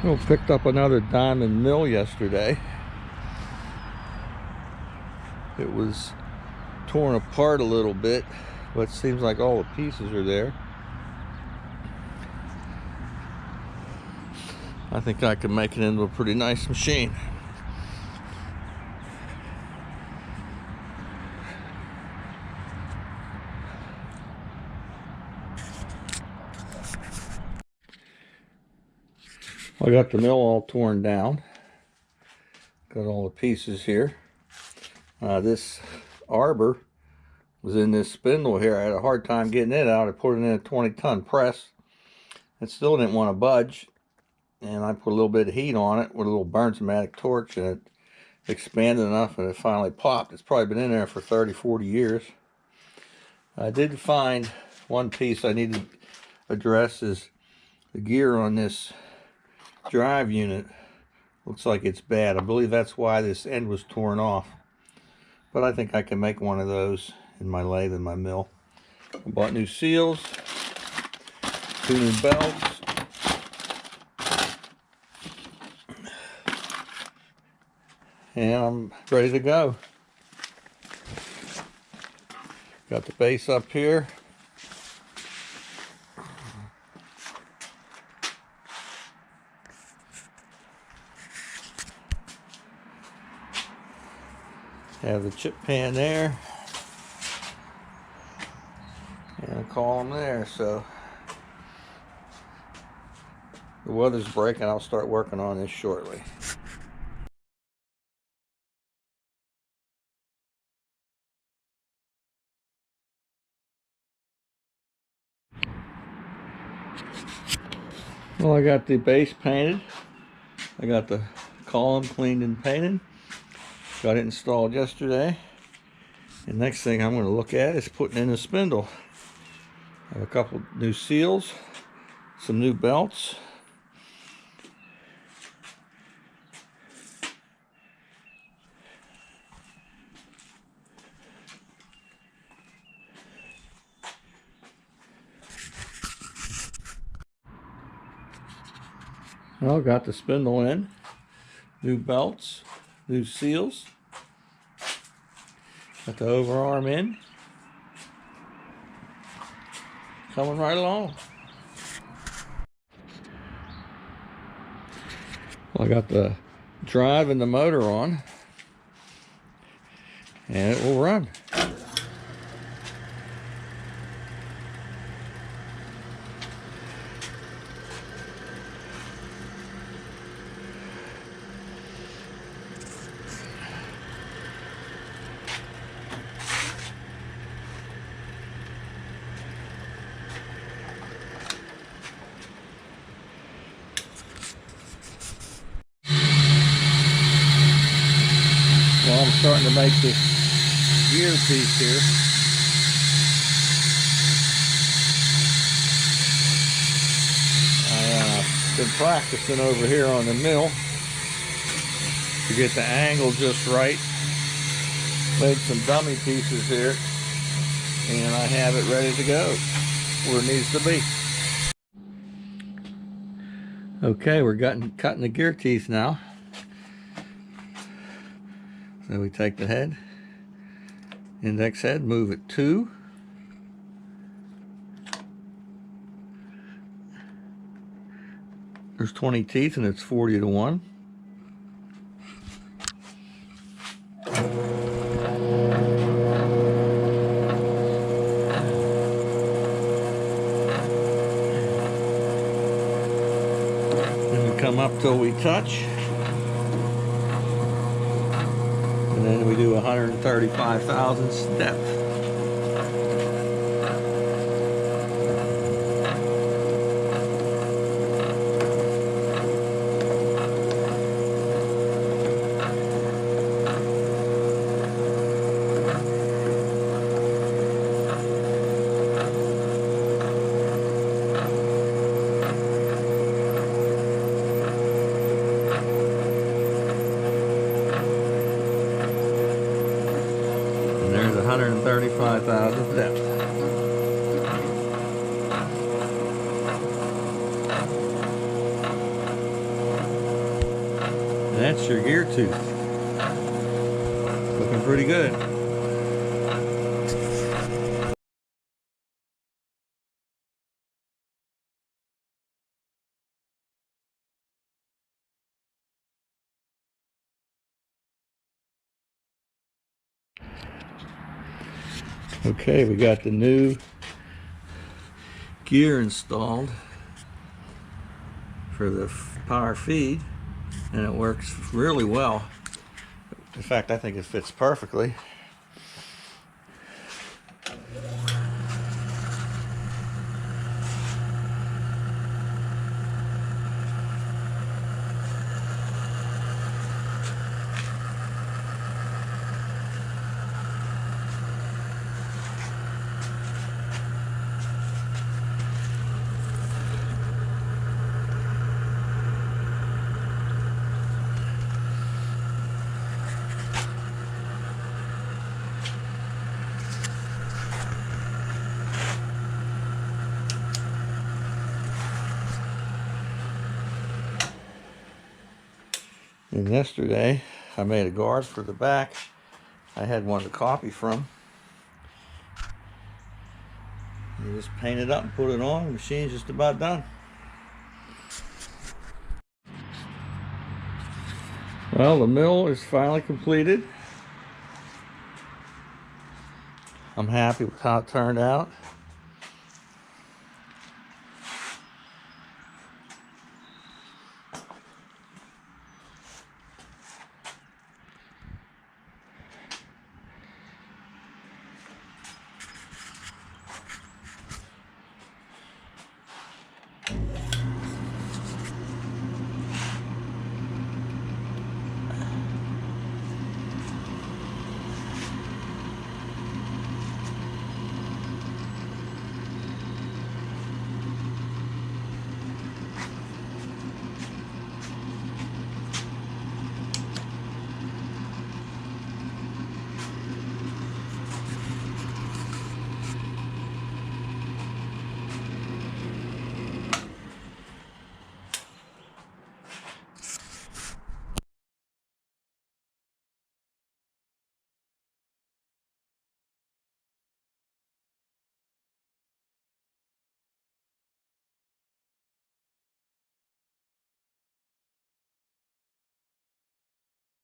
Well, picked up another diamond mill yesterday. It was torn apart a little bit, but it seems like all the pieces are there. I think I can make it into a pretty nice machine. I got the mill all torn down. Got all the pieces here. This arbor was in this spindle here. I had a hard time getting it out. I put it in a 20-ton press. It still didn't want to budge. And I put a little bit of heat on it with a little Bernzomatic torch, and it expanded enough and it finally popped. It's probably been in there for 30-40 years. I did find one piece I need to address is the gear on this drive unit. Looks like it's bad. I believe that's why this end was torn off. But I think I can make one of those in my lathe and my mill. I bought new seals, 2 new belts, and I'm ready to go. Got the base up here. Have the chip pan there and a column there. So the weather's breaking. I'll start working on this shortly. Well, I got the base painted. I got the column cleaned and painted. Got it installed yesterday. And next thing I'm going to look at is putting in a spindle. I have a couple new seals, some new belts. Well, got the spindle in, new belts, new seals, got the overarm in, coming right along. Well, I got the drive and the motor on, and it will run. Well, I'm starting to make this gear piece here. I've been practicing over here on the mill to get the angle just right. Made some dummy pieces here, and I have it ready to go where it needs to be. Okay, we're cutting the gear teeth now. So we take the head, index head, move it 2. There's 20 teeth and it's 40 to 1. Then we come up till we touch. And then we do 135 thousandths depth. There's 135,000 depth. And that's your gear tooth. Looking pretty good. Okay, we got the new gear installed for the power feed, and it works really well. In fact, I think it fits perfectly. And yesterday, I made a guard for the back. I had one to copy from. You just paint it up and put it on. The machine's just about done. Well, the mill is finally completed. I'm happy with how it turned out.